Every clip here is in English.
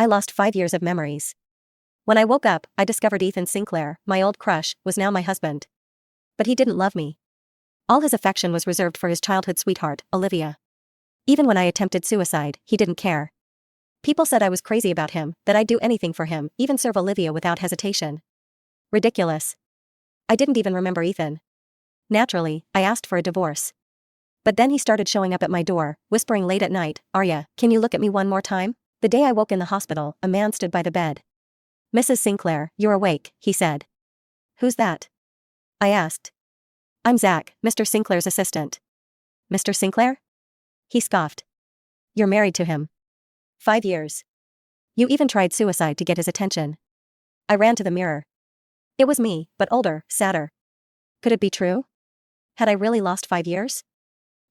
I lost 5 years of memories. When I woke up, I discovered Ethan Sinclair, my old crush, was now my husband. But he didn't love me. All his affection was reserved for his childhood sweetheart, Olivia. Even when I attempted suicide, he didn't care. People said I was crazy about him, that I'd do anything for him, even serve Olivia without hesitation. Ridiculous. I didn't even remember Ethan. Naturally, I asked for a divorce. But then he started showing up at my door, whispering late at night, "Arya, can you look at me one more time?" The day I woke in the hospital, a man stood by the bed. "Mrs. Sinclair, you're awake," he said. "Who's that?" I asked. "I'm Zach, Mr. Sinclair's assistant." "Mr. Sinclair?" He scoffed. "You're married to him. 5 years. You even tried suicide to get his attention." I ran to the mirror. It was me, but older, sadder. Could it be true? Had I really lost 5 years?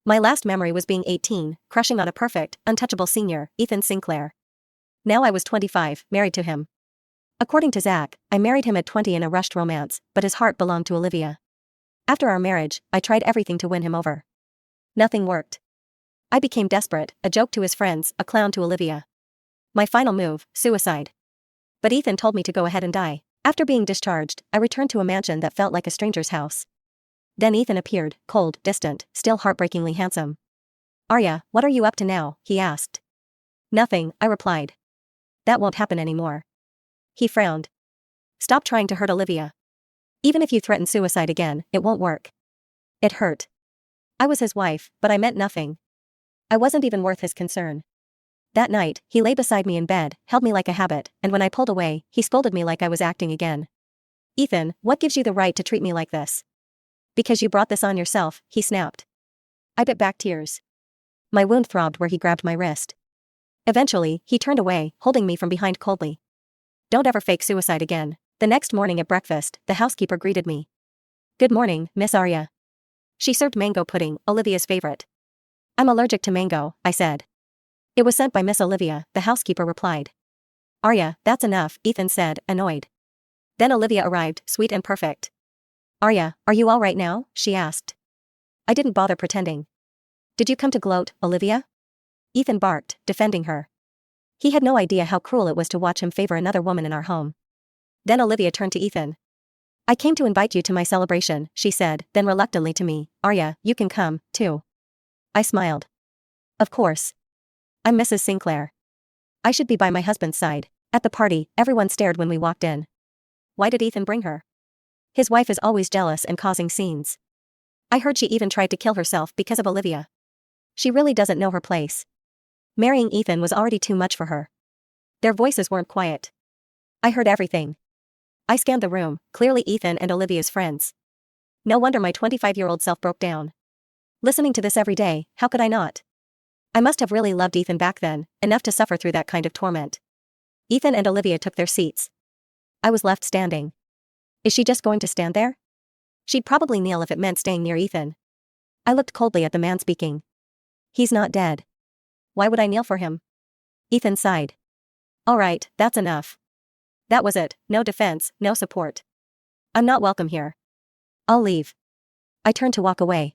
My last memory was being 18, crushing on a perfect, untouchable senior, Ethan Sinclair. Now I was 25, married to him. According to Zach, I married him at 20 in a rushed romance, but his heart belonged to Olivia. After our marriage, I tried everything to win him over. Nothing worked. I became desperate, a joke to his friends, a clown to Olivia. My final move, suicide. But Ethan told me to go ahead and die. After being discharged, I returned to a mansion that felt like a stranger's house. Then Ethan appeared, cold, distant, still heartbreakingly handsome. "Arya, what are you up to now?" he asked. "Nothing," I replied. "That won't happen anymore." He frowned. "Stop trying to hurt Olivia. Even if you threaten suicide again, it won't work." It hurt. I was his wife, but I meant nothing. I wasn't even worth his concern. That night, he lay beside me in bed, held me like a habit, and when I pulled away, he scolded me like I was acting again. "Ethan, what gives you the right to treat me like this?" "Because you brought this on yourself," he snapped. I bit back tears. My wound throbbed where he grabbed my wrist. Eventually, he turned away, holding me from behind coldly. "Don't ever fake suicide again." The next morning at breakfast, the housekeeper greeted me. "Good morning, Miss Arya." She served mango pudding, Olivia's favorite. "I'm allergic to mango," I said. "It was sent by Miss Olivia," the housekeeper replied. "Arya, that's enough," Ethan said, annoyed. Then Olivia arrived, sweet and perfect. "Arya, are you all right now?" she asked. I didn't bother pretending. "Did you come to gloat, Olivia?" Ethan barked, defending her. He had no idea how cruel it was to watch him favor another woman in our home. Then Olivia turned to Ethan. "I came to invite you to my celebration," she said, then reluctantly to me, "Arya, you can come, too." I smiled. "Of course. I'm Mrs. Sinclair. I should be by my husband's side." At the party, everyone stared when we walked in. Why did Ethan bring her? His wife is always jealous and causing scenes. I heard she even tried to kill herself because of Olivia. She really doesn't know her place. Marrying Ethan was already too much for her. Their voices weren't quiet. I heard everything. I scanned the room, clearly Ethan and Olivia's friends. No wonder my 25-year-old self broke down. Listening to this every day, how could I not? I must have really loved Ethan back then, enough to suffer through that kind of torment. Ethan and Olivia took their seats. I was left standing. Is she just going to stand there? She'd probably kneel if it meant staying near Ethan. I looked coldly at the man speaking. He's not dead. Why would I kneel for him? Ethan sighed. All right, that's enough. That was it, no defense, no support. I'm not welcome here. I'll leave. I turned to walk away.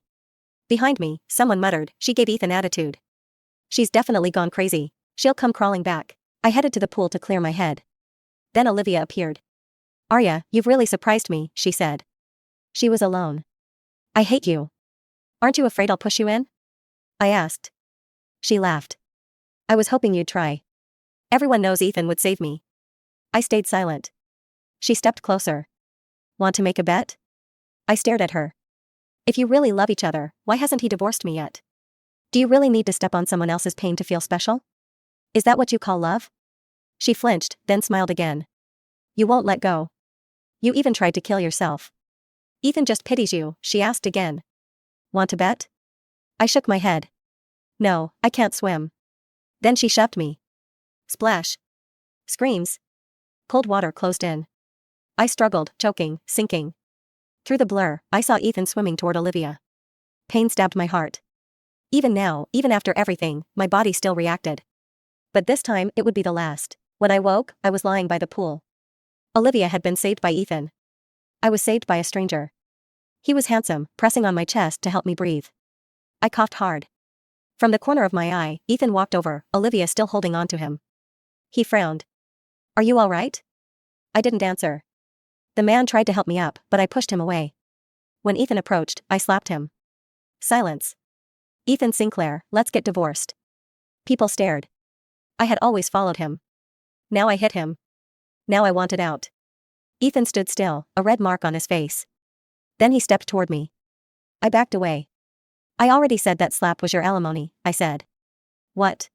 Behind me, someone muttered, she gave Ethan attitude. She's definitely gone crazy. She'll come crawling back. I headed to the pool to clear my head. Then Olivia appeared. Arya, you've really surprised me, she said. She was alone. I hate you. Aren't you afraid I'll push you in? I asked. She laughed. I was hoping you'd try. Everyone knows Ethan would save me. I stayed silent. She stepped closer. Want to make a bet? I stared at her. If you really love each other, why hasn't he divorced me yet? Do you really need to step on someone else's pain to feel special? Is that what you call love? She flinched, then smiled again. You won't let go. You even tried to kill yourself. Ethan just pities you, she asked again. Want to bet? I shook my head. No, I can't swim. Then she shoved me. Splash. Screams. Cold water closed in. I struggled, choking, sinking. Through the blur, I saw Ethan swimming toward Olivia. Pain stabbed my heart. Even now, even after everything, my body still reacted. But this time, it would be the last. When I woke, I was lying by the pool. Olivia had been saved by Ethan. I was saved by a stranger. He was handsome, pressing on my chest to help me breathe. I coughed hard. From the corner of my eye, Ethan walked over, Olivia still holding on to him. He frowned. Are you all right? I didn't answer. The man tried to help me up, but I pushed him away. When Ethan approached, I slapped him. Silence. Ethan Sinclair, let's get divorced. People stared. I had always followed him. Now I hit him. Now I wanted out. Ethan stood still, a red mark on his face. Then he stepped toward me. I backed away. I already said that slap was your alimony, I said. What?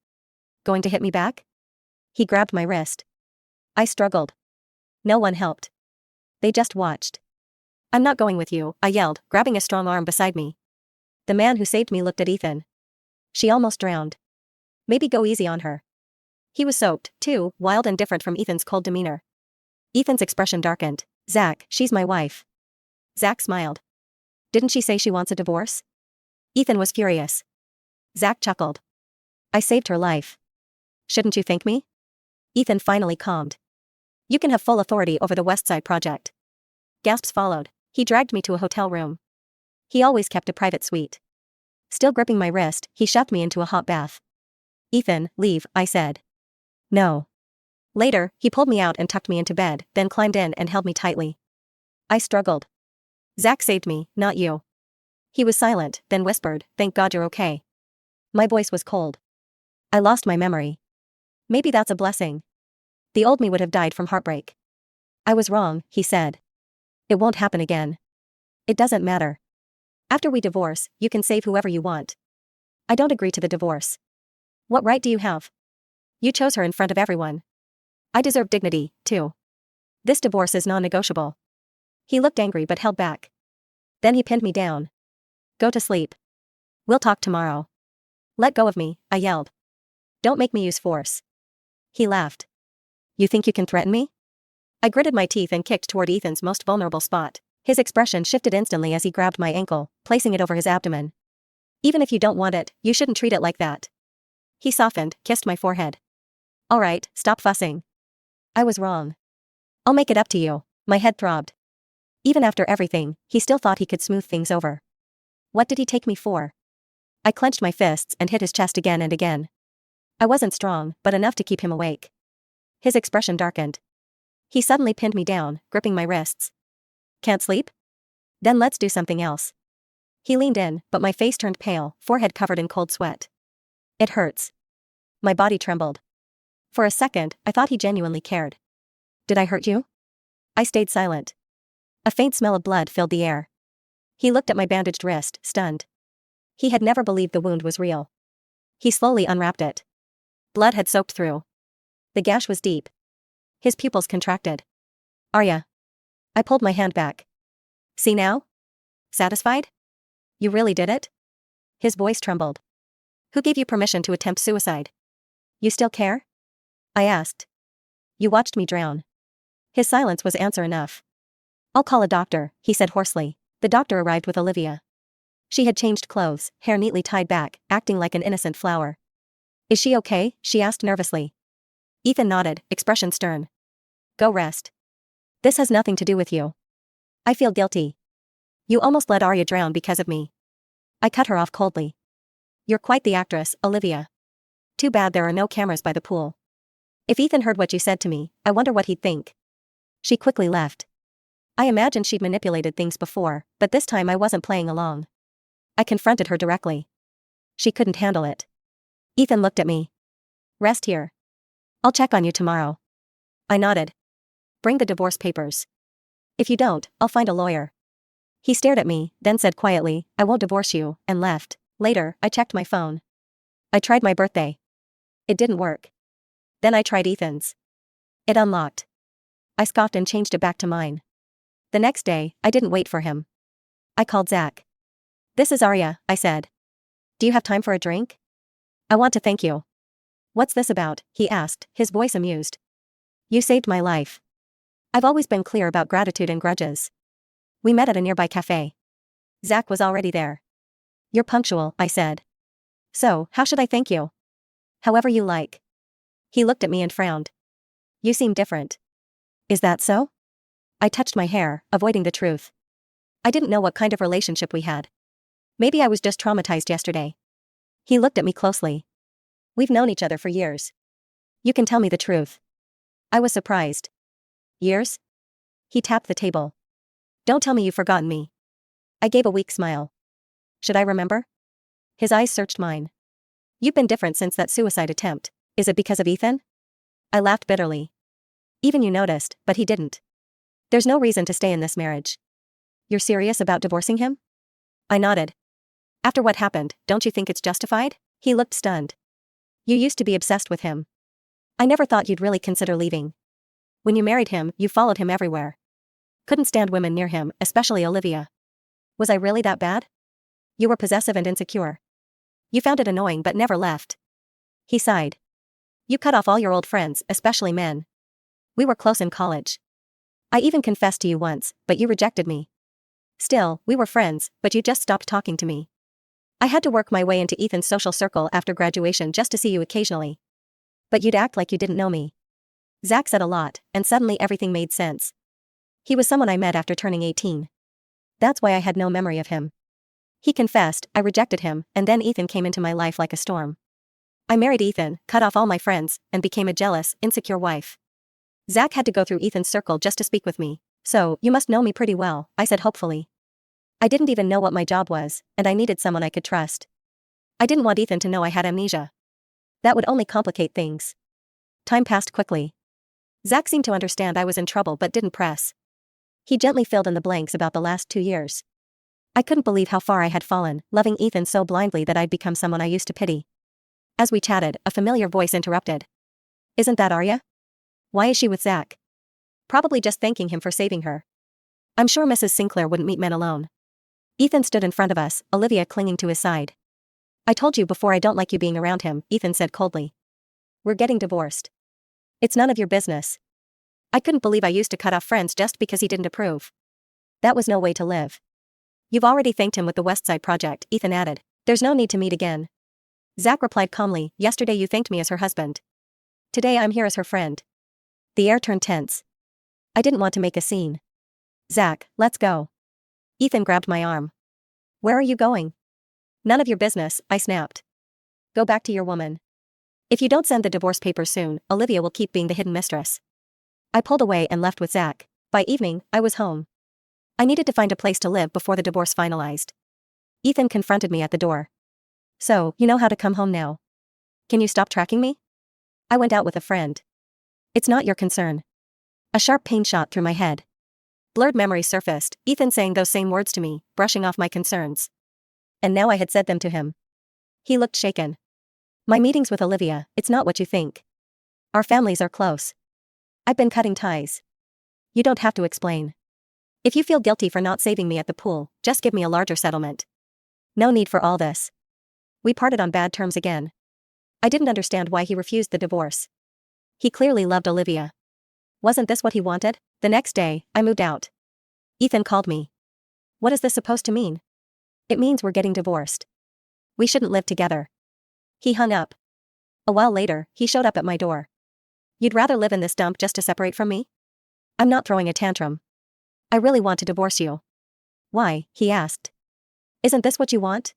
Going to hit me back? He grabbed my wrist. I struggled. No one helped. They just watched. I'm not going with you, I yelled, grabbing a strong arm beside me. The man who saved me looked at Ethan. She almost drowned. Maybe go easy on her. He was soaked, too, wild and different from Ethan's cold demeanor. Ethan's expression darkened. Zach, she's my wife. Zach smiled. Didn't she say she wants a divorce? Ethan was furious. Zach chuckled. I saved her life. Shouldn't you thank me? Ethan finally calmed. You can have full authority over the West Side project. Gasps followed. He dragged me to a hotel room. He always kept a private suite. Still gripping my wrist, he shoved me into a hot bath. Ethan, leave, I said. No. Later, he pulled me out and tucked me into bed, then climbed in and held me tightly. I struggled. Zach saved me, not you. He was silent, then whispered, thank God you're okay. My voice was cold. I lost my memory. Maybe that's a blessing. The old me would have died from heartbreak. I was wrong, he said. It won't happen again. It doesn't matter. After we divorce, you can save whoever you want. I don't agree to the divorce. What right do you have? You chose her in front of everyone. I deserve dignity, too. This divorce is non-negotiable. He looked angry but held back. Then he pinned me down. Go to sleep. We'll talk tomorrow. Let go of me, I yelled. Don't make me use force. He laughed. You think you can threaten me? I gritted my teeth and kicked toward Ethan's most vulnerable spot. His expression shifted instantly as he grabbed my ankle, placing it over his abdomen. Even if you don't want it, you shouldn't treat it like that. He softened, kissed my forehead. All right, stop fussing. I was wrong. I'll make it up to you. My head throbbed. Even after everything, he still thought he could smooth things over. What did he take me for? I clenched my fists and hit his chest again and again. I wasn't strong, but enough to keep him awake. His expression darkened. He suddenly pinned me down, gripping my wrists. Can't sleep? Then let's do something else. He leaned in, but my face turned pale, forehead covered in cold sweat. It hurts. My body trembled. For a second, I thought he genuinely cared. Did I hurt you? I stayed silent. A faint smell of blood filled the air. He looked at my bandaged wrist, stunned. He had never believed the wound was real. He slowly unwrapped it. Blood had soaked through. The gash was deep. His pupils contracted. Arya. I pulled my hand back. See now? Satisfied? You really did it? His voice trembled. Who gave you permission to attempt suicide? You still care? I asked. You watched me drown. His silence was answer enough. I'll call a doctor, he said hoarsely. The doctor arrived with Olivia. She had changed clothes, hair neatly tied back, acting like an innocent flower. Is she okay? She asked nervously. Ethan nodded, expression stern. Go rest. This has nothing to do with you. I feel guilty. You almost let Arya drown because of me. I cut her off coldly. You're quite the actress, Olivia. Too bad there are no cameras by the pool. If Ethan heard what you said to me, I wonder what he'd think. She quickly left. I imagined she'd manipulated things before, but this time I wasn't playing along. I confronted her directly. She couldn't handle it. Ethan looked at me. Rest here. I'll check on you tomorrow. I nodded. Bring the divorce papers. If you don't, I'll find a lawyer. He stared at me, then said quietly, I won't divorce you, and left. Later, I checked my phone. I tried my birthday. It didn't work. Then I tried Ethan's. It unlocked. I scoffed and changed it back to mine. The next day, I didn't wait for him. I called Zach. This is Arya, I said. Do you have time for a drink? I want to thank you. What's this about? He asked, his voice amused. You saved my life. I've always been clear about gratitude and grudges. We met at a nearby cafe. Zach was already there. You're punctual, I said. So, how should I thank you? However you like. He looked at me and frowned. You seem different. Is that so? I touched my hair, avoiding the truth. I didn't know what kind of relationship we had. Maybe I was just traumatized yesterday. He looked at me closely. We've known each other for years. You can tell me the truth. I was surprised. Years? He tapped the table. Don't tell me you've forgotten me. I gave a weak smile. Should I remember? His eyes searched mine. You've been different since that suicide attempt. Is it because of Ethan? I laughed bitterly. Even you noticed, but he didn't. There's no reason to stay in this marriage. You're serious about divorcing him? I nodded. After what happened, don't you think it's justified? He looked stunned. You used to be obsessed with him. I never thought you'd really consider leaving. When you married him, you followed him everywhere. Couldn't stand women near him, especially Olivia. Was I really that bad? You were possessive and insecure. You found it annoying but never left. He sighed. You cut off all your old friends, especially men. We were close in college. I even confessed to you once, but you rejected me. Still, we were friends, but you just stopped talking to me. I had to work my way into Ethan's social circle after graduation just to see you occasionally. But you'd act like you didn't know me. Zach said a lot, and suddenly everything made sense. He was someone I met after turning 18. That's why I had no memory of him. He confessed, I rejected him, and then Ethan came into my life like a storm. I married Ethan, cut off all my friends, and became a jealous, insecure wife. Zach had to go through Ethan's circle just to speak with me. So, you must know me pretty well, I said hopefully. I didn't even know what my job was, and I needed someone I could trust. I didn't want Ethan to know I had amnesia. That would only complicate things. Time passed quickly. Zach seemed to understand I was in trouble but didn't press. He gently filled in the blanks about the last 2 years. I couldn't believe how far I had fallen, loving Ethan so blindly that I'd become someone I used to pity. As we chatted, a familiar voice interrupted. Isn't that Arya? Why is she with Zach? Probably just thanking him for saving her. I'm sure Mrs. Sinclair wouldn't meet men alone. Ethan stood in front of us, Olivia clinging to his side. I told you before I don't like you being around him, Ethan said coldly. We're getting divorced. It's none of your business. I couldn't believe I used to cut off friends just because he didn't approve. That was no way to live. You've already thanked him with the West Side Project, Ethan added. There's no need to meet again. Zach replied calmly, yesterday you thanked me as her husband. Today I'm here as her friend. The air turned tense. I didn't want to make a scene. Zach, let's go. Ethan grabbed my arm. Where are you going? None of your business, I snapped. Go back to your woman. If you don't send the divorce papers soon, Olivia will keep being the hidden mistress. I pulled away and left with Zach. By evening, I was home. I needed to find a place to live before the divorce finalized. Ethan confronted me at the door. So, you know how to come home now. Can you stop tracking me? I went out with a friend. It's not your concern. A sharp pain shot through my head. Blurred memories surfaced, Ethan saying those same words to me, brushing off my concerns. And now I had said them to him. He looked shaken. My meetings with Olivia, it's not what you think. Our families are close. I've been cutting ties. You don't have to explain. If you feel guilty for not saving me at the pool, just give me a larger settlement. No need for all this. We parted on bad terms again. I didn't understand why he refused the divorce. He clearly loved Olivia. Wasn't this what he wanted? The next day, I moved out. Ethan called me. What is this supposed to mean? It means we're getting divorced. We shouldn't live together. He hung up. A while later, he showed up at my door. You'd rather live in this dump just to separate from me? I'm not throwing a tantrum. I really want to divorce you. Why? He asked. Isn't this what you want?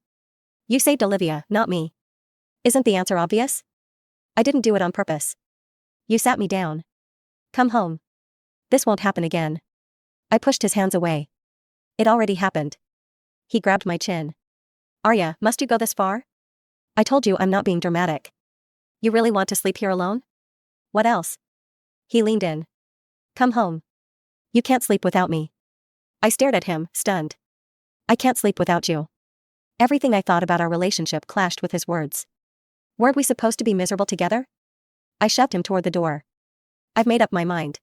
You saved Olivia, not me. Isn't the answer obvious? I didn't do it on purpose. You sat me down. Come home. This won't happen again. I pushed his hands away. It already happened. He grabbed my chin. Arya, must you go this far? I told you I'm not being dramatic. You really want to sleep here alone? What else? He leaned in. Come home. You can't sleep without me. I stared at him, stunned. I can't sleep without you. Everything I thought about our relationship clashed with his words. Weren't we supposed to be miserable together? I shoved him toward the door. I've made up my mind.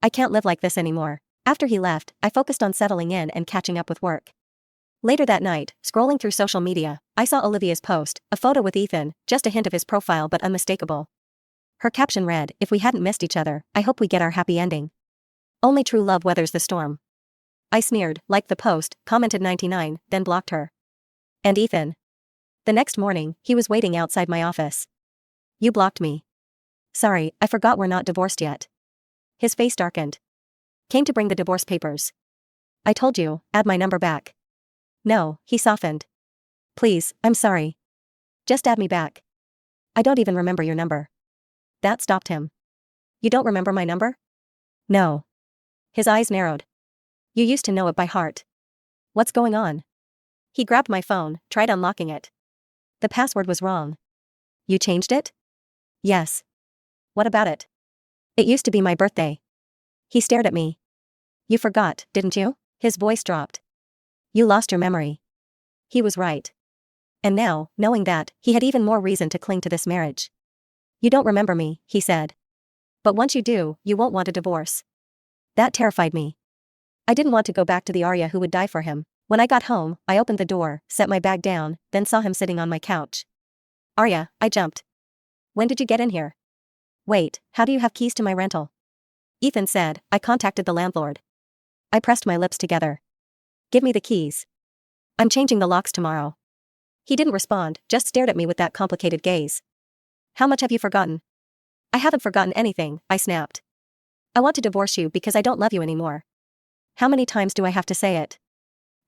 I can't live like this anymore. After he left, I focused on settling in and catching up with work. Later that night, scrolling through social media, I saw Olivia's post, a photo with Ethan, just a hint of his profile but unmistakable. Her caption read, if we hadn't missed each other, I hope we get our happy ending. Only true love weathers the storm. I sneered, liked the post, commented 99, then blocked her. And Ethan? The next morning, he was waiting outside my office. You blocked me. Sorry, I forgot we're not divorced yet. His face darkened. Came to bring the divorce papers. I told you, add my number back. No, he softened. Please, I'm sorry. Just add me back. I don't even remember your number. That stopped him. You don't remember my number? No. His eyes narrowed. You used to know it by heart. What's going on? He grabbed my phone, tried unlocking it. The password was wrong. You changed it? Yes. What about it? It used to be my birthday. He stared at me. You forgot, didn't you? His voice dropped. You lost your memory. He was right. And now, knowing that, he had even more reason to cling to this marriage. You don't remember me, he said. But once you do, you won't want a divorce. That terrified me. I didn't want to go back to the Arya who would die for him. When I got home, I opened the door, set my bag down, then saw him sitting on my couch. Arya, I jumped. When did you get in here? Wait, how do you have keys to my rental? Ethan said. I contacted the landlord. I pressed my lips together. Give me the keys. I'm changing the locks tomorrow. He didn't respond, just stared at me with that complicated gaze. How much have you forgotten? I haven't forgotten anything, I snapped. I want to divorce you because I don't love you anymore. How many times do I have to say it?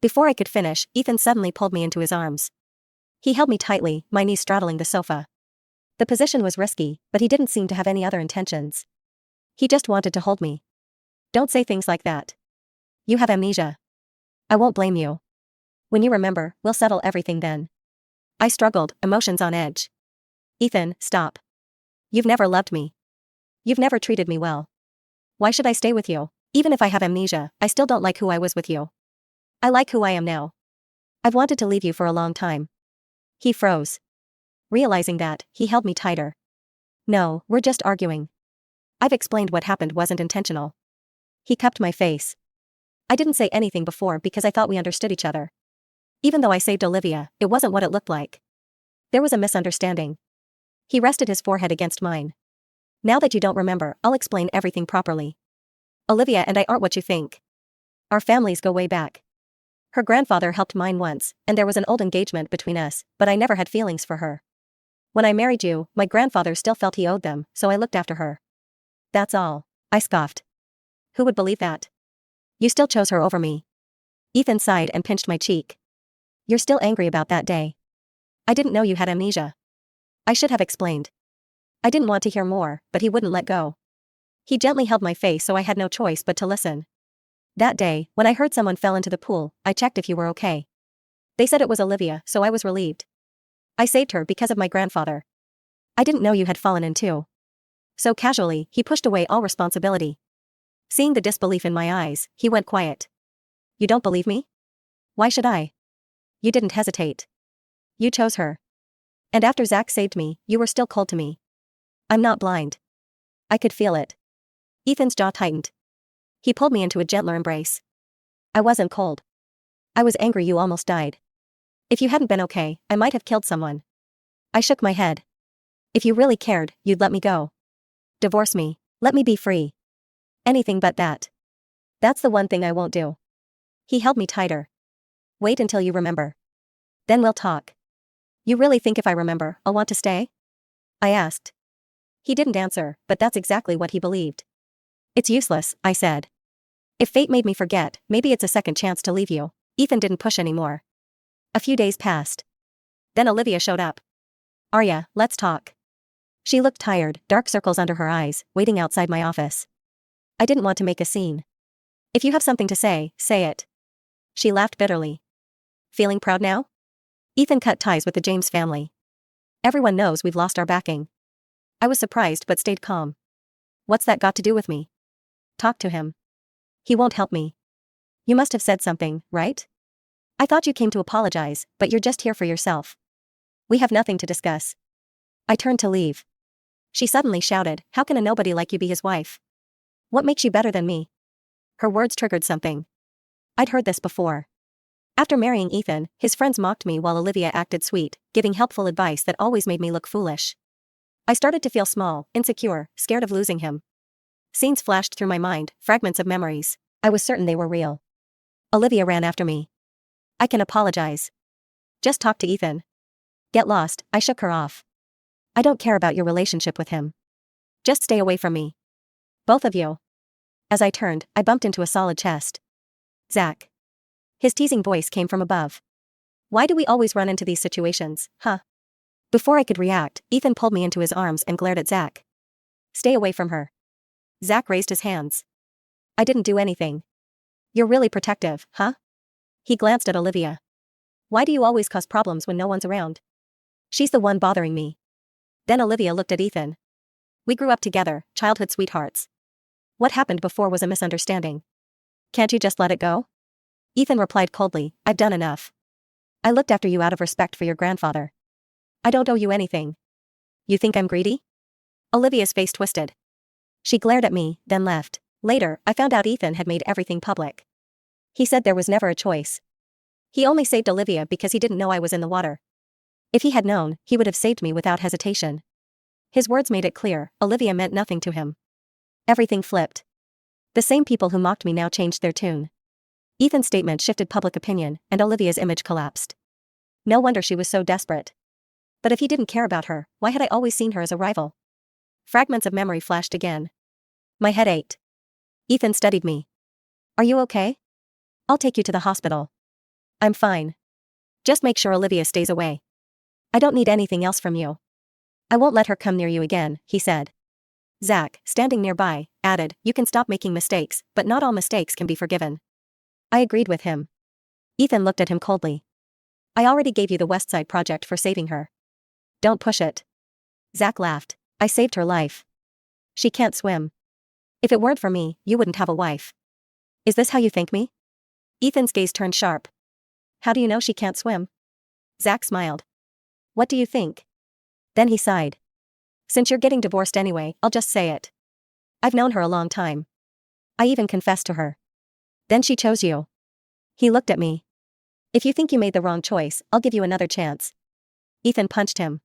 Before I could finish, Ethan suddenly pulled me into his arms. He held me tightly, my knees straddling the sofa. The position was risky, but he didn't seem to have any other intentions. He just wanted to hold me. Don't say things like that. You have amnesia. I won't blame you. When you remember, we'll settle everything then. I struggled, emotions on edge. Ethan, stop. You've never loved me. You've never treated me well. Why should I stay with you? Even if I have amnesia, I still don't like who I was with you. I like who I am now. I've wanted to leave you for a long time. He froze. Realizing that, he held me tighter. No, we're just arguing. I've explained what happened wasn't intentional. He cupped my face. I didn't say anything before because I thought we understood each other. Even though I saved Olivia, it wasn't what it looked like. There was a misunderstanding. He rested his forehead against mine. Now that you don't remember, I'll explain everything properly. Olivia and I aren't what you think. Our families go way back. Her grandfather helped mine once, and there was an old engagement between us, but I never had feelings for her. When I married you, my grandfather still felt he owed them, so I looked after her. That's all, I scoffed. Who would believe that? You still chose her over me. Ethan sighed and pinched my cheek. You're still angry about that day. I didn't know you had amnesia. I should have explained. I didn't want to hear more, but he wouldn't let go. He gently held my face so I had no choice but to listen. That day, when I heard someone fell into the pool, I checked if you were okay. They said it was Olivia, so I was relieved. I saved her because of my grandfather. I didn't know you had fallen in too. So casually, he pushed away all responsibility. Seeing the disbelief in my eyes, he went quiet. You don't believe me? Why should I? You didn't hesitate. You chose her. And after Zach saved me, you were still cold to me. I'm not blind. I could feel it. Ethan's jaw tightened. He pulled me into a gentler embrace. I wasn't cold. I was angry you almost died. If you hadn't been okay, I might have killed someone. I shook my head. If you really cared, you'd let me go. Divorce me. Let me be free. Anything but that. That's the one thing I won't do. He held me tighter. Wait until you remember. Then we'll talk. You really think if I remember, I'll want to stay? I asked. He didn't answer, but that's exactly what he believed. It's useless, I said. If fate made me forget, maybe it's a second chance to leave you. Ethan didn't push anymore. A few days passed. Then Olivia showed up. Arya, let's talk. She looked tired, dark circles under her eyes, waiting outside my office. I didn't want to make a scene. If you have something to say it. She laughed bitterly. Feeling proud now? Ethan cut ties with the James family. Everyone knows we've lost our backing. I was surprised but stayed calm. What's that got to do with me? Talk to him. He won't help me. You must have said something, right? I thought you came to apologize, but you're just here for yourself. We have nothing to discuss. I turned to leave. She suddenly shouted, how can a nobody like you be his wife? What makes you better than me? Her words triggered something. I'd heard this before. After marrying Ethan, his friends mocked me while Olivia acted sweet, giving helpful advice that always made me look foolish. I started to feel small, insecure, scared of losing him. Scenes flashed through my mind, fragments of memories. I was certain they were real. Olivia ran after me. I can apologize. Just talk to Ethan. Get lost, I shook her off. I don't care about your relationship with him. Just stay away from me. Both of you. As I turned, I bumped into a solid chest. Zach. His teasing voice came from above. Why do we always run into these situations, huh? Before I could react, Ethan pulled me into his arms and glared at Zach. Stay away from her. Zach raised his hands. I didn't do anything. You're really protective, huh? He glanced at Olivia. Why do you always cause problems when no one's around? She's the one bothering me. Then Olivia looked at Ethan. We grew up together, childhood sweethearts. What happened before was a misunderstanding. Can't you just let it go? Ethan replied coldly, I've done enough. I looked after you out of respect for your grandfather. I don't owe you anything. You think I'm greedy? Olivia's face twisted. She glared at me, then left. Later, I found out Ethan had made everything public. He said there was never a choice. He only saved Olivia because he didn't know I was in the water. If he had known, he would have saved me without hesitation. His words made it clear, Olivia meant nothing to him. Everything flipped. The same people who mocked me now changed their tune. Ethan's statement shifted public opinion, and Olivia's image collapsed. No wonder she was so desperate. But if he didn't care about her, why had I always seen her as a rival? Fragments of memory flashed again. My head ached. Ethan studied me. Are you okay? I'll take you to the hospital. I'm fine. Just make sure Olivia stays away. I don't need anything else from you. I won't let her come near you again, he said. Zach, standing nearby, added, you can stop making mistakes, but not all mistakes can be forgiven. I agreed with him. Ethan looked at him coldly. I already gave you the West Side Project for saving her. Don't push it. Zach laughed. I saved her life. She can't swim. If it weren't for me, you wouldn't have a wife. Is this how you thank me? Ethan's gaze turned sharp. How do you know she can't swim? Zach smiled. What do you think? Then he sighed. Since you're getting divorced anyway, I'll just say it. I've known her a long time. I even confessed to her. Then she chose you. He looked at me. If you think you made the wrong choice, I'll give you another chance. Ethan punched him.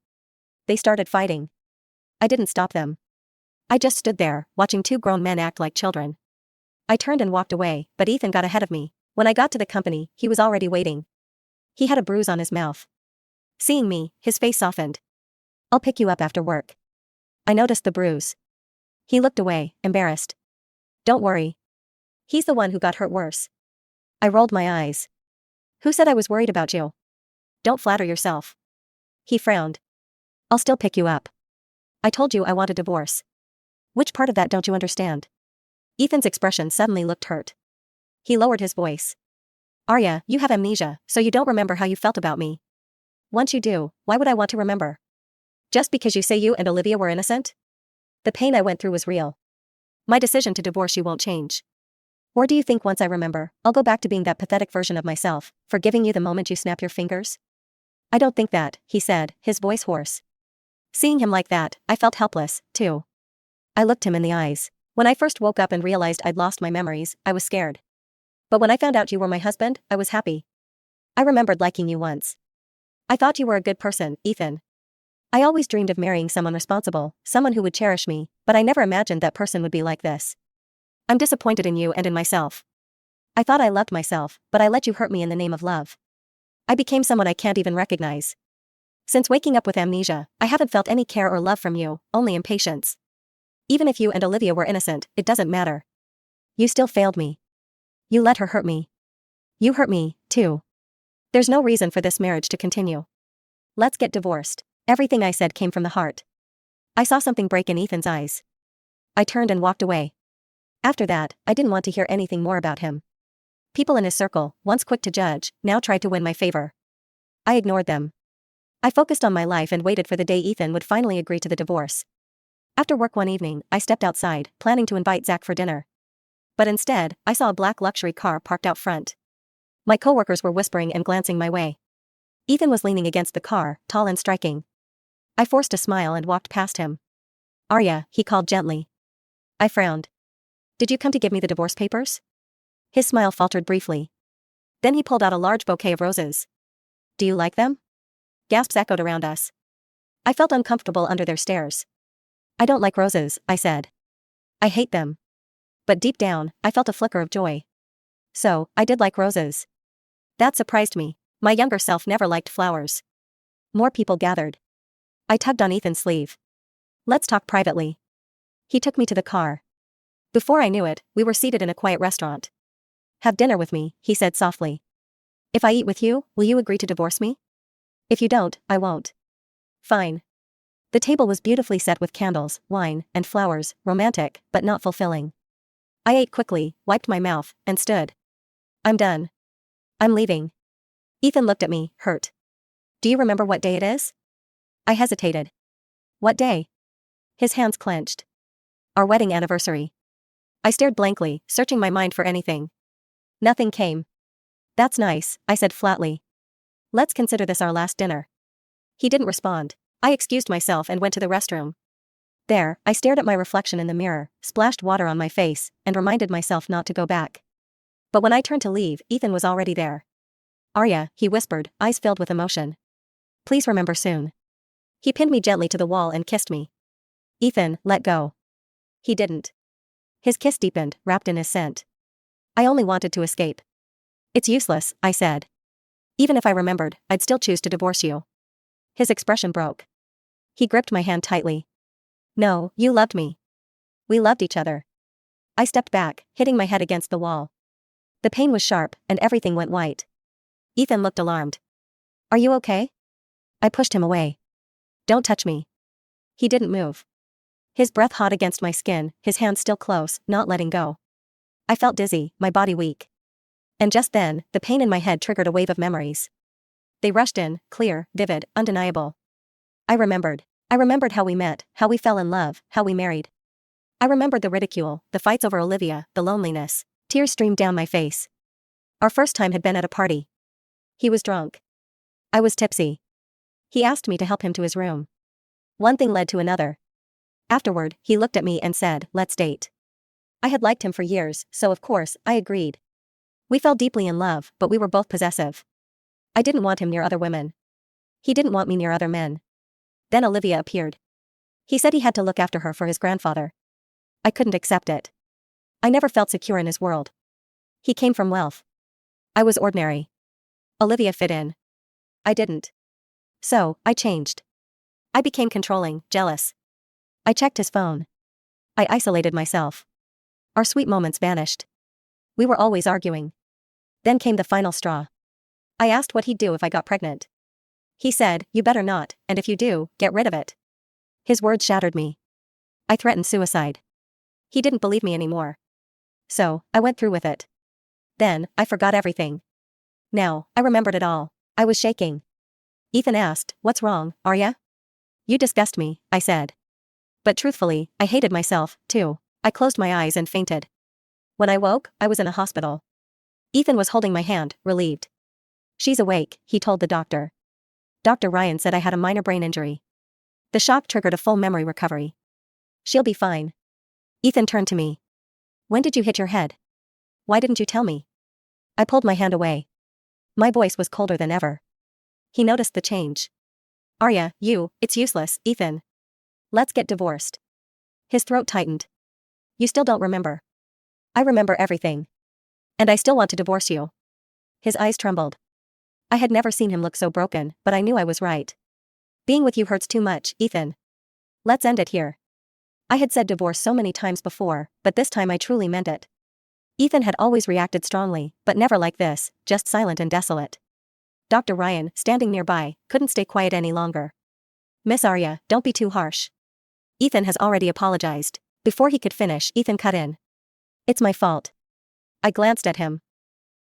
They started fighting. I didn't stop them. I just stood there, watching two grown men act like children. I turned and walked away, but Ethan got ahead of me. When I got to the company, he was already waiting. He had a bruise on his mouth. Seeing me, his face softened. I'll pick you up after work. I noticed the bruise. He looked away, embarrassed. Don't worry. He's the one who got hurt worse. I rolled my eyes. Who said I was worried about you? Don't flatter yourself. He frowned. I'll still pick you up. I told you I want a divorce. Which part of that don't you understand? Ethan's expression suddenly looked hurt. He lowered his voice. Arya, you have amnesia, so you don't remember how you felt about me. Once you do, why would I want to remember? Just because you say you and Olivia were innocent? The pain I went through was real. My decision to divorce you won't change. Or do you think once I remember, I'll go back to being that pathetic version of myself, forgiving you the moment you snap your fingers? I don't think that, he said, his voice hoarse. Seeing him like that, I felt helpless, too. I looked him in the eyes. When I first woke up and realized I'd lost my memories, I was scared. But when I found out you were my husband, I was happy. I remembered liking you once. I thought you were a good person, Ethan. I always dreamed of marrying someone responsible, someone who would cherish me, but I never imagined that person would be like this. I'm disappointed in you and in myself. I thought I loved myself, but I let you hurt me in the name of love. I became someone I can't even recognize. Since waking up with amnesia, I haven't felt any care or love from you, only impatience. Even if you and Olivia were innocent, it doesn't matter. You still failed me. You let her hurt me. You hurt me, too. There's no reason for this marriage to continue. Let's get divorced. Everything I said came from the heart. I saw something break in Ethan's eyes. I turned and walked away. After that, I didn't want to hear anything more about him. People in his circle, once quick to judge, now tried to win my favor. I ignored them. I focused on my life and waited for the day Ethan would finally agree to the divorce. After work one evening, I stepped outside, planning to invite Zach for dinner. But instead, I saw a black luxury car parked out front. My coworkers were whispering and glancing my way. Ethan was leaning against the car, tall and striking. I forced a smile and walked past him. Arya, he called gently. I frowned. Did you come to give me the divorce papers? His smile faltered briefly. Then he pulled out a large bouquet of roses. Do you like them? Gasps echoed around us. I felt uncomfortable under their stares. I don't like roses, I said. I hate them. But deep down, I felt a flicker of joy. So, I did like roses. That surprised me. My younger self never liked flowers. More people gathered. I tugged on Ethan's sleeve. Let's talk privately. He took me to the car. Before I knew it, we were seated in a quiet restaurant. Have dinner with me, he said softly. If I eat with you, will you agree to divorce me? If you don't, I won't. Fine. The table was beautifully set with candles, wine, and flowers, romantic, but not fulfilling. I ate quickly, wiped my mouth, and stood. I'm done. I'm leaving. Ethan looked at me, hurt. Do you remember what day it is? I hesitated. What day? His hands clenched. Our wedding anniversary. I stared blankly, searching my mind for anything. Nothing came. That's nice, I said flatly. Let's consider this our last dinner. He didn't respond. I excused myself and went to the restroom. There, I stared at my reflection in the mirror, splashed water on my face, and reminded myself not to go back. But when I turned to leave, Ethan was already there. Arya, he whispered, eyes filled with emotion. Please remember soon. He pinned me gently to the wall and kissed me. Ethan, let go. He didn't. His kiss deepened, wrapped in his scent. I only wanted to escape. It's useless, I said. Even if I remembered, I'd still choose to divorce you. His expression broke. He gripped my hand tightly. No, you loved me. We loved each other. I stepped back, hitting my head against the wall. The pain was sharp, and everything went white. Ethan looked alarmed. Are you okay? I pushed him away. Don't touch me. He didn't move. His breath hot against my skin, his hands still close, not letting go. I felt dizzy, my body weak. And just then, the pain in my head triggered a wave of memories. They rushed in, clear, vivid, undeniable. I remembered. I remembered how we met, how we fell in love, how we married. I remembered the ridicule, the fights over Olivia, the loneliness. Tears streamed down my face. Our first time had been at a party. He was drunk. I was tipsy. He asked me to help him to his room. One thing led to another. Afterward, he looked at me and said, let's date. I had liked him for years, so of course, I agreed. We fell deeply in love, but we were both possessive. I didn't want him near other women. He didn't want me near other men. Then Olivia appeared. He said he had to look after her for his grandfather. I couldn't accept it. I never felt secure in his world. He came from wealth. I was ordinary. Olivia fit in. I didn't. So, I changed. I became controlling, jealous. I checked his phone. I isolated myself. Our sweet moments vanished. We were always arguing. Then came the final straw. I asked what he'd do if I got pregnant. He said, you better not, and if you do, get rid of it. His words shattered me. I threatened suicide. He didn't believe me anymore. So, I went through with it. Then, I forgot everything. Now, I remembered it all. I was shaking. Ethan asked, what's wrong, Arya? You disgust me, I said. But truthfully, I hated myself, too. I closed my eyes and fainted. When I woke, I was in a hospital. Ethan was holding my hand, relieved. She's awake, he told the doctor. Dr. Ryan said I had a minor brain injury. The shock triggered a full memory recovery. She'll be fine. Ethan turned to me. When did you hit your head? Why didn't you tell me? I pulled my hand away. My voice was colder than ever. He noticed the change. Arya, it's useless, Ethan. Let's get divorced. His throat tightened. You still don't remember. I remember everything. And I still want to divorce you. His eyes trembled. I had never seen him look so broken, but I knew I was right. Being with you hurts too much, Ethan. Let's end it here. I had said divorce so many times before, but this time I truly meant it. Ethan had always reacted strongly, but never like this, just silent and desolate. Dr. Ryan, standing nearby, couldn't stay quiet any longer. Miss Arya, don't be too harsh. Ethan has already apologized. Before he could finish, Ethan cut in. It's my fault. I glanced at him.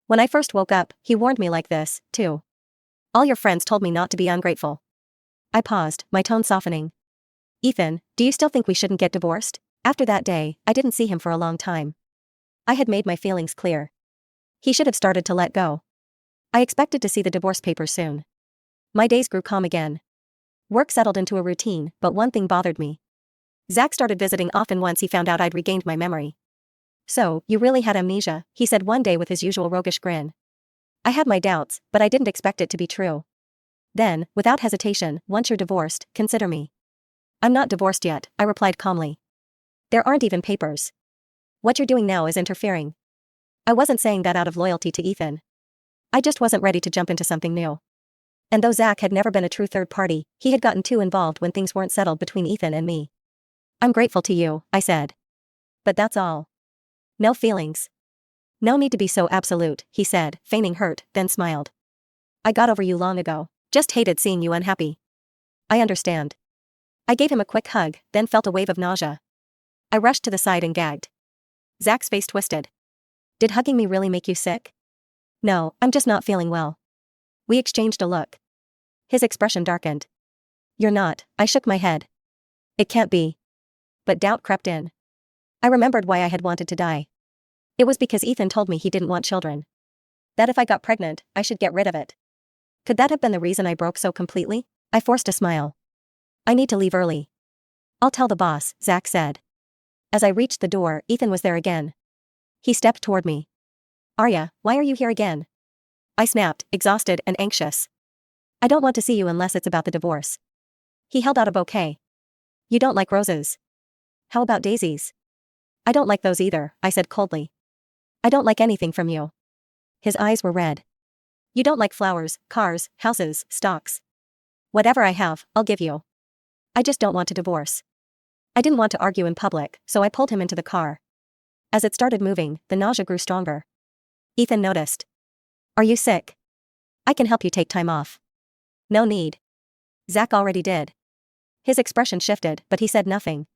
When I first woke up, he warned me like this, too. All your friends told me not to be ungrateful. I paused, my tone softening. Ethan, do you still think we shouldn't get divorced? After that day, I didn't see him for a long time. I had made my feelings clear. He should have started to let go. I expected to see the divorce papers soon. My days grew calm again. Work settled into a routine, but one thing bothered me. Zach started visiting often once he found out I'd regained my memory. So, you really had amnesia, he said one day with his usual roguish grin. I had my doubts, but I didn't expect it to be true. Then, without hesitation, once you're divorced, consider me. I'm not divorced yet, I replied calmly. There aren't even papers. What you're doing now is interfering. I wasn't saying that out of loyalty to Ethan. I just wasn't ready to jump into something new. And though Zach had never been a true third party, he had gotten too involved when things weren't settled between Ethan and me. I'm grateful to you, I said. But that's all. No feelings. No need to be so absolute, he said, feigning hurt, then smiled. I got over you long ago. Just hated seeing you unhappy. I understand. I gave him a quick hug, then felt a wave of nausea. I rushed to the side and gagged. Zach's face twisted. Did hugging me really make you sick? No, I'm just not feeling well. We exchanged a look. His expression darkened. You're not, I shook my head. It can't be. But doubt crept in. I remembered why I had wanted to die. It was because Ethan told me he didn't want children. That if I got pregnant, I should get rid of it. Could that have been the reason I broke so completely? I forced a smile. I need to leave early. I'll tell the boss, Zach said. As I reached the door, Ethan was there again. He stepped toward me. Arya, why are you here again? I snapped, exhausted and anxious. I don't want to see you unless it's about the divorce. He held out a bouquet. You don't like roses. How about daisies? I don't like those either, I said coldly. I don't like anything from you. His eyes were red. You don't like flowers, cars, houses, stocks. Whatever I have, I'll give you. I just don't want to divorce. I didn't want to argue in public, so I pulled him into the car. As it started moving, the nausea grew stronger. Ethan noticed. Are you sick? I can help you take time off. No need. Zach already did. His expression shifted, but he said nothing.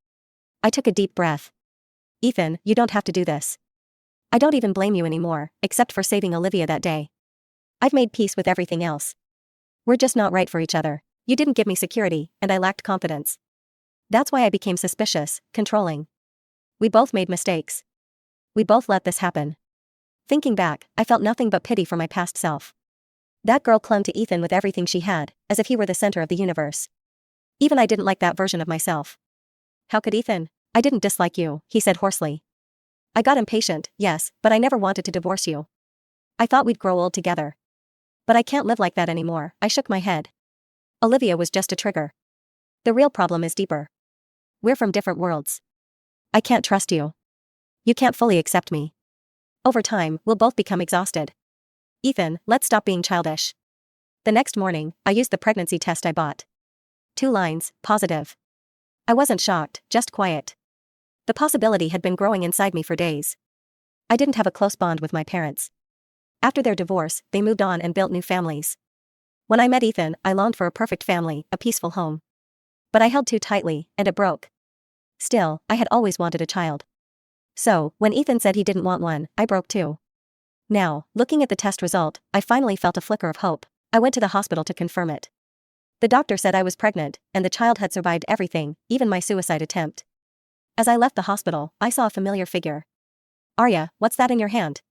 I took a deep breath. Ethan, you don't have to do this. I don't even blame you anymore, except for saving Olivia that day. I've made peace with everything else. We're just not right for each other. You didn't give me security, and I lacked confidence. That's why I became suspicious, controlling. We both made mistakes. We both let this happen. Thinking back, I felt nothing but pity for my past self. That girl clung to Ethan with everything she had, as if he were the center of the universe. Even I didn't like that version of myself. How could Ethan? I didn't dislike you, he said hoarsely. I got impatient, yes, but I never wanted to divorce you. I thought we'd grow old together. But I can't live like that anymore, I shook my head. Olivia was just a trigger. The real problem is deeper. We're from different worlds. I can't trust you. You can't fully accept me. Over time, we'll both become exhausted. Ethan, let's stop being childish. The next morning, I used the pregnancy test I bought. 2 lines, positive. I wasn't shocked, just quiet. The possibility had been growing inside me for days. I didn't have a close bond with my parents. After their divorce, they moved on and built new families. When I met Ethan, I longed for a perfect family, a peaceful home. But I held too tightly, and it broke. Still, I had always wanted a child. So, when Ethan said he didn't want one, I broke too. Now, looking at the test result, I finally felt a flicker of hope. I went to the hospital to confirm it. The doctor said I was pregnant, and the child had survived everything, even my suicide attempt. As I left the hospital, I saw a familiar figure. Arya, what's that in your hand?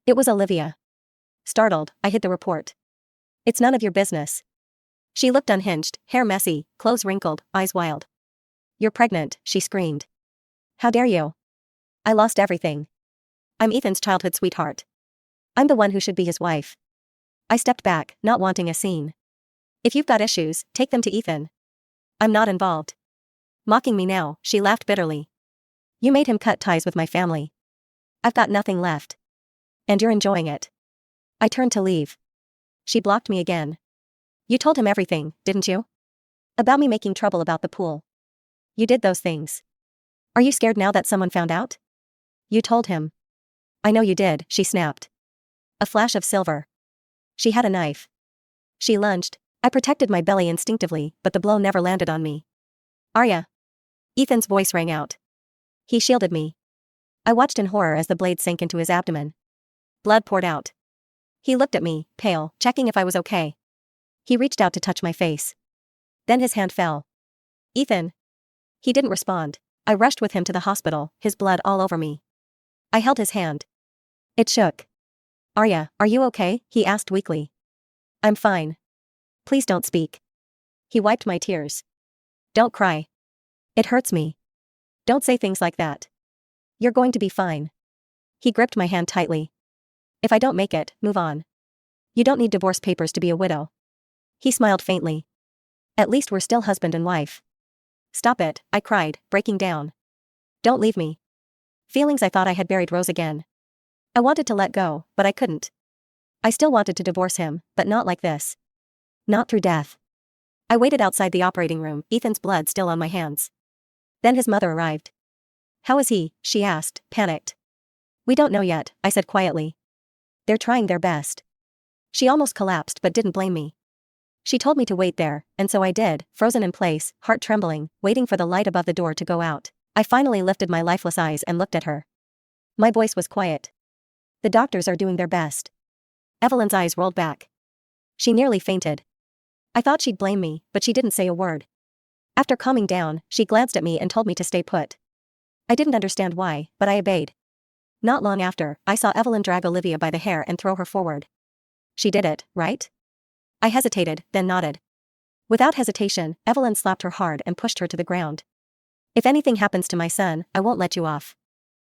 It was Olivia. Startled, I hid the report. It's none of your business. She looked unhinged, hair messy, clothes wrinkled, eyes wild. You're pregnant, she screamed. How dare you? I lost everything. I'm Ethan's childhood sweetheart. I'm the one who should be his wife. I stepped back, not wanting a scene. If you've got issues, take them to Ethan. I'm not involved. Mocking me now, she laughed bitterly. You made him cut ties with my family. I've got nothing left. And you're enjoying it. I turned to leave. She blocked me again. You told him everything, didn't you? About me making trouble about the pool. You did those things. Are you scared now that someone found out? You told him. I know you did, she snapped. A flash of silver. She had a knife. She lunged. I protected my belly instinctively, but the blow never landed on me. Arya. Ethan's voice rang out. He shielded me. I watched in horror as the blade sank into his abdomen. Blood poured out. He looked at me, pale, checking if I was okay. He reached out to touch my face. Then his hand fell. Ethan. He didn't respond. I rushed with him to the hospital, his blood all over me. I held his hand. It shook. Arya, are you okay? He asked weakly. I'm fine. Please don't speak. He wiped my tears. Don't cry. It hurts me. Don't say things like that. You're going to be fine. He gripped my hand tightly. If I don't make it, move on. You don't need divorce papers to be a widow. He smiled faintly. At least we're still husband and wife. Stop it, I cried, breaking down. Don't leave me. Feelings I thought I had buried rose again. I wanted to let go, but I couldn't. I still wanted to divorce him, but not like this. Not through death. I waited outside the operating room, Ethan's blood still on my hands. Then his mother arrived. How is he? She asked, panicked. We don't know yet, I said quietly. They're trying their best. She almost collapsed but didn't blame me. She told me to wait there, and so I did, frozen in place, heart trembling, waiting for the light above the door to go out. I finally lifted my lifeless eyes and looked at her. My voice was quiet. The doctors are doing their best. Evelyn's eyes rolled back. She nearly fainted. I thought she'd blame me, but she didn't say a word. After calming down, she glanced at me and told me to stay put. I didn't understand why, but I obeyed. Not long after, I saw Evelyn drag Olivia by the hair and throw her forward. She did it, right? I hesitated, then nodded. Without hesitation, Evelyn slapped her hard and pushed her to the ground. If anything happens to my son, I won't let you off.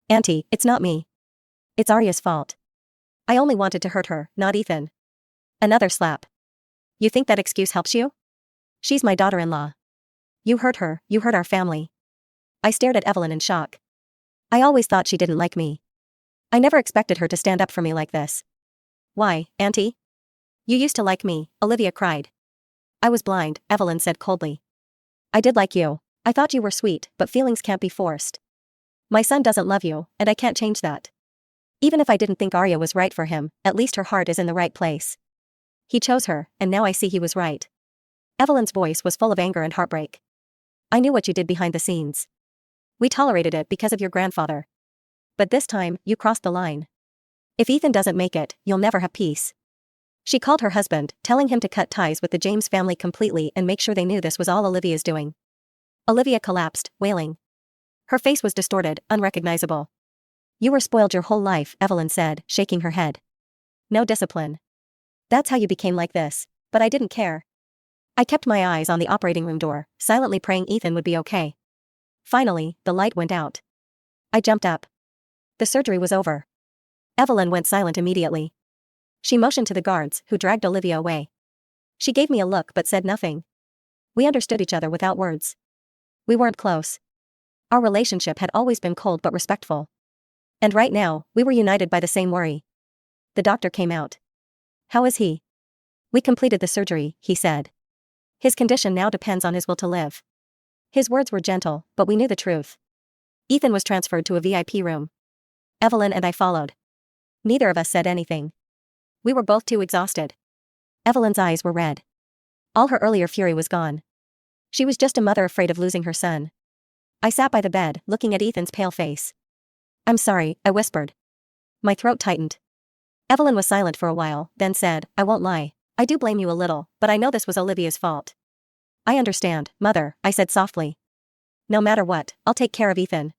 Auntie, it's not me. It's Arya's fault. I only wanted to hurt her, not Ethan. Another slap. You think that excuse helps you? She's my daughter-in-law. You hurt her, you hurt our family. I stared at Evelyn in shock. I always thought she didn't like me. I never expected her to stand up for me like this. Why, Auntie? You used to like me, Olivia cried. I was blind, Evelyn said coldly. I did like you. I thought you were sweet, but feelings can't be forced. My son doesn't love you, and I can't change that. Even if I didn't think Arya was right for him, at least her heart is in the right place. He chose her, and now I see he was right. Evelyn's voice was full of anger and heartbreak. I knew what you did behind the scenes. We tolerated it because of your grandfather. But this time, you crossed the line. If Ethan doesn't make it, you'll never have peace. She called her husband, telling him to cut ties with the James family completely and make sure they knew this was all Olivia's doing. Olivia collapsed, wailing. Her face was distorted, unrecognizable. You were spoiled your whole life, Evelyn said, shaking her head. No discipline. That's how you became like this, but I didn't care. I kept my eyes on the operating room door, silently praying Ethan would be okay. Finally, the light went out. I jumped up. The surgery was over. Evelyn went silent immediately. She motioned to the guards, who dragged Olivia away. She gave me a look but said nothing. We understood each other without words. We weren't close. Our relationship had always been cold but respectful. And right now, we were united by the same worry. The doctor came out. How is he? We completed the surgery, he said. His condition now depends on his will to live. His words were gentle, but we knew the truth. Ethan was transferred to a VIP room. Evelyn and I followed. Neither of us said anything. We were both too exhausted. Evelyn's eyes were red. All her earlier fury was gone. She was just a mother afraid of losing her son. I sat by the bed, looking at Ethan's pale face. I'm sorry, I whispered. My throat tightened. Evelyn was silent for a while, then said, I won't lie. I do blame you a little, but I know this was Olivia's fault. I understand, Mother, I said softly. No matter what, I'll take care of Ethan.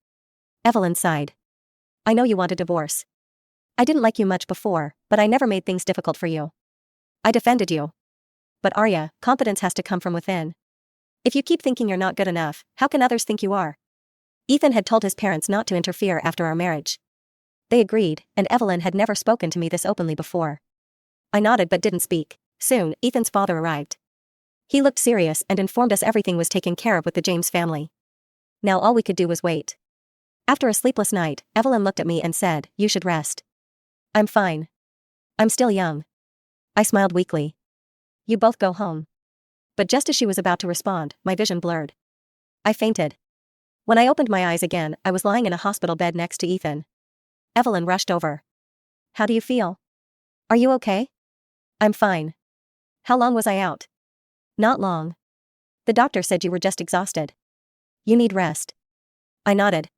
Evelyn sighed. I know you want a divorce. I didn't like you much before, but I never made things difficult for you. I defended you. But Arya, confidence has to come from within. If you keep thinking you're not good enough, how can others think you are? Ethan had told his parents not to interfere after our marriage. They agreed, and Evelyn had never spoken to me this openly before. I nodded but didn't speak. Soon, Ethan's father arrived. He looked serious and informed us everything was taken care of with the James family. Now all we could do was wait. After a sleepless night, Evelyn looked at me and said, You should rest. I'm fine. I'm still young. I smiled weakly. You both go home. But just as she was about to respond, my vision blurred. I fainted. When I opened my eyes again, I was lying in a hospital bed next to Ethan. Evelyn rushed over. How do you feel? Are you okay? I'm fine. How long was I out? Not long. The doctor said you were just exhausted. You need rest. I nodded.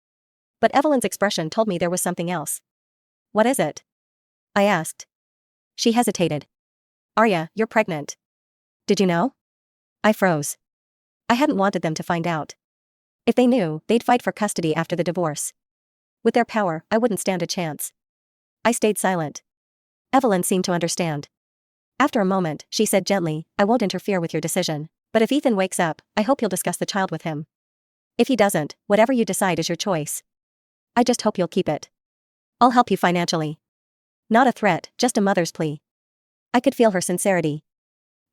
But Evelyn's expression told me there was something else. What is it? I asked. She hesitated. Arya, you're pregnant. Did you know? I froze. I hadn't wanted them to find out. If they knew, they'd fight for custody after the divorce. With their power, I wouldn't stand a chance. I stayed silent. Evelyn seemed to understand. After a moment, she said gently, I won't interfere with your decision, but if Ethan wakes up, I hope you'll discuss the child with him. If he doesn't, whatever you decide is your choice. I just hope you'll keep it. I'll help you financially. Not a threat, just a mother's plea. I could feel her sincerity.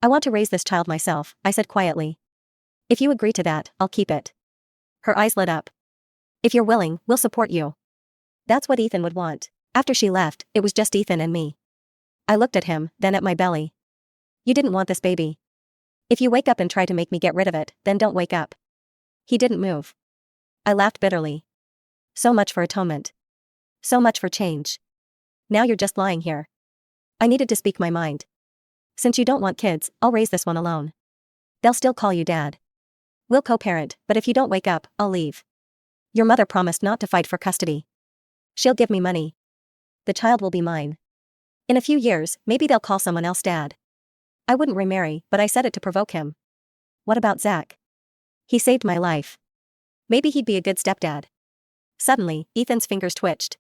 I want to raise this child myself, I said quietly. If you agree to that, I'll keep it. Her eyes lit up. If you're willing, we'll support you. That's what Ethan would want. After she left, it was just Ethan and me. I looked at him, then at my belly. You didn't want this baby. If you wake up and try to make me get rid of it, then don't wake up. He didn't move. I laughed bitterly. So much for atonement. So much for change. Now you're just lying here. I needed to speak my mind. Since you don't want kids, I'll raise this one alone. They'll still call you dad. We'll co-parent, but if you don't wake up, I'll leave. Your mother promised not to fight for custody. She'll give me money. The child will be mine. In a few years, maybe they'll call someone else dad. I wouldn't remarry, but I said it to provoke him. What about Zach? He saved my life. Maybe he'd be a good stepdad. Suddenly, Ethan's fingers twitched.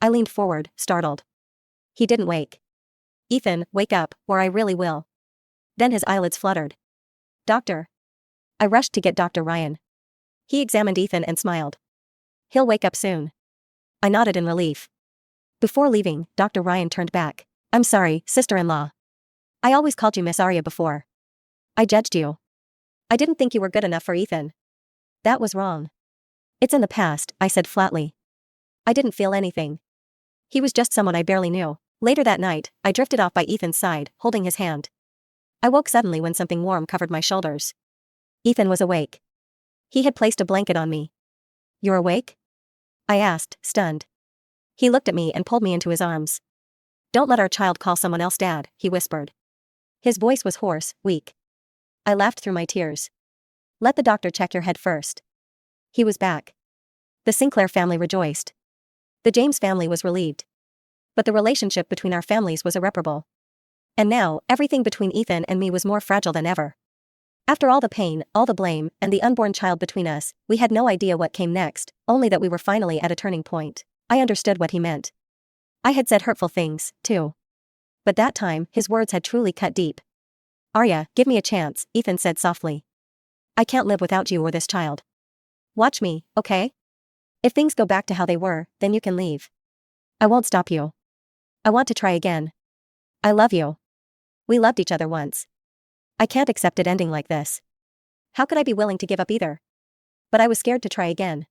I leaned forward, startled. He didn't wake. Ethan, wake up, or I really will. Then his eyelids fluttered. Doctor. I rushed to get Dr. Ryan. He examined Ethan and smiled. He'll wake up soon. I nodded in relief. Before leaving, Dr. Ryan turned back. I'm sorry, sister-in-law. I always called you Miss Arya before. I judged you. I didn't think you were good enough for Ethan. That was wrong. It's in the past, I said flatly. I didn't feel anything. He was just someone I barely knew. Later that night, I drifted off by Ethan's side, holding his hand. I woke suddenly when something warm covered my shoulders. Ethan was awake. He had placed a blanket on me. You're awake? I asked, stunned. He looked at me and pulled me into his arms. Don't let our child call someone else dad, he whispered. His voice was hoarse, weak. I laughed through my tears. Let the doctor check your head first. He was back. The Sinclair family rejoiced. The James family was relieved. But the relationship between our families was irreparable. And now, everything between Ethan and me was more fragile than ever. After all the pain, all the blame, and the unborn child between us, we had no idea what came next, only that we were finally at a turning point. I understood what he meant. I had said hurtful things, too. But that time, his words had truly cut deep. Arya, give me a chance, Ethan said softly. I can't live without you or this child. Watch me, okay? If things go back to how they were, then you can leave. I won't stop you. I want to try again. I love you. We loved each other once. I can't accept it ending like this. How could I be willing to give up either? But I was scared to try again.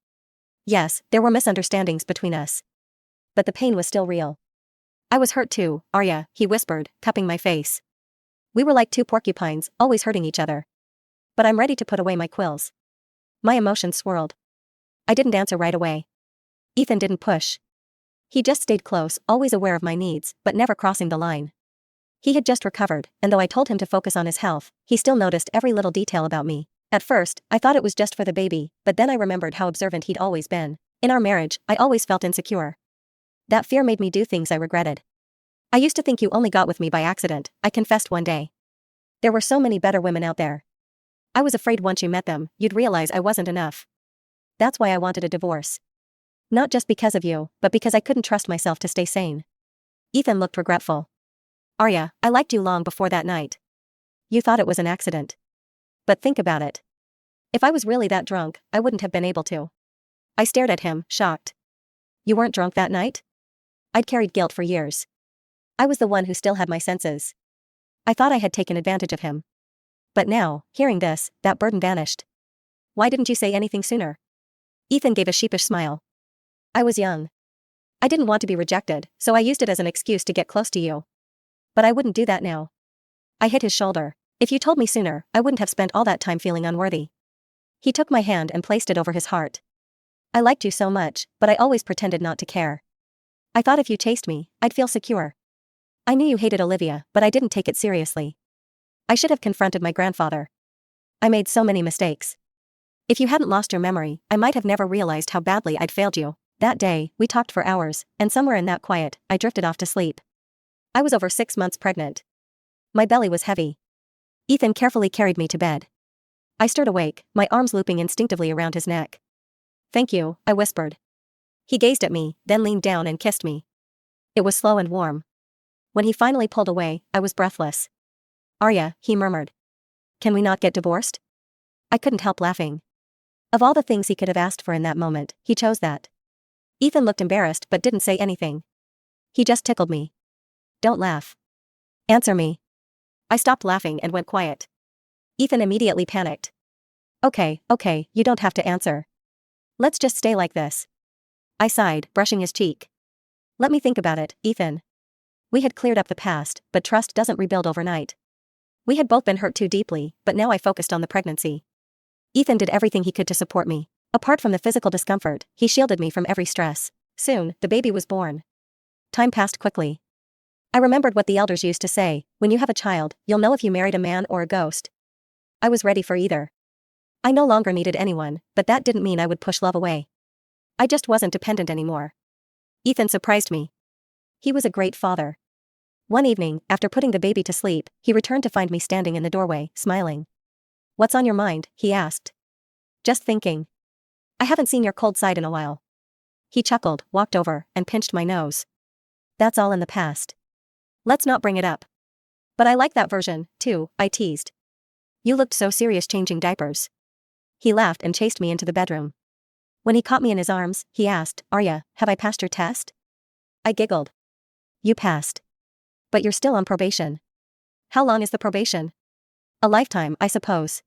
Yes, there were misunderstandings between us. But the pain was still real. I was hurt too, Arya, he whispered, cupping my face. We were like two porcupines, always hurting each other. But I'm ready to put away my quills. My emotions swirled. I didn't answer right away. Ethan didn't push. He just stayed close, always aware of my needs, but never crossing the line. He had just recovered, and though I told him to focus on his health, he still noticed every little detail about me. At first, I thought it was just for the baby, but then I remembered how observant he'd always been. In our marriage, I always felt insecure. That fear made me do things I regretted. I used to think you only got with me by accident, I confessed one day. There were so many better women out there. I was afraid once you met them, you'd realize I wasn't enough. That's why I wanted a divorce. Not just because of you, but because I couldn't trust myself to stay sane. Ethan looked regretful. Arya, I liked you long before that night. You thought it was an accident. But think about it. If I was really that drunk, I wouldn't have been able to. I stared at him, shocked. You weren't drunk that night? I'd carried guilt for years. I was the one who still had my senses. I thought I had taken advantage of him. But now, hearing this, that burden vanished. Why didn't you say anything sooner? Ethan gave a sheepish smile. I was young. I didn't want to be rejected, so I used it as an excuse to get close to you. But I wouldn't do that now. I hit his shoulder. If you told me sooner, I wouldn't have spent all that time feeling unworthy. He took my hand and placed it over his heart. I liked you so much, but I always pretended not to care. I thought if you chased me, I'd feel secure. I knew you hated Olivia, but I didn't take it seriously. I should have confronted my grandfather. I made so many mistakes. If you hadn't lost your memory, I might have never realized how badly I'd failed you. That day, we talked for hours, and somewhere in that quiet, I drifted off to sleep. I was over 6 months pregnant. My belly was heavy. Ethan carefully carried me to bed. I stirred awake, my arms looping instinctively around his neck. Thank you, I whispered. He gazed at me, then leaned down and kissed me. It was slow and warm. When he finally pulled away, I was breathless. Arya, he murmured. Can we not get divorced? I couldn't help laughing. Of all the things he could have asked for in that moment, he chose that. Ethan looked embarrassed but didn't say anything. He just tickled me. Don't laugh. Answer me. I stopped laughing and went quiet. Ethan immediately panicked. Okay, you don't have to answer. Let's just stay like this. I sighed, brushing his cheek. Let me think about it, Ethan. We had cleared up the past, but trust doesn't rebuild overnight. We had both been hurt too deeply, but now I focused on the pregnancy. Ethan did everything he could to support me. Apart from the physical discomfort, he shielded me from every stress. Soon, the baby was born. Time passed quickly. I remembered what the elders used to say: when you have a child, you'll know if you married a man or a ghost. I was ready for either. I no longer needed anyone, but that didn't mean I would push love away. I just wasn't dependent anymore. Ethan surprised me. He was a great father. One evening, after putting the baby to sleep, he returned to find me standing in the doorway, smiling. "What's on your mind?" he asked. "Just thinking. I haven't seen your cold side in a while." He chuckled, walked over, and pinched my nose. "That's all in the past. Let's not bring it up." "But I like that version, too," I teased. "You looked so serious changing diapers." He laughed and chased me into the bedroom. When he caught me in his arms, he asked, "Arya, have I passed your test?" I giggled. "You passed. But you're still on probation." "How long is the probation?" "A lifetime, I suppose."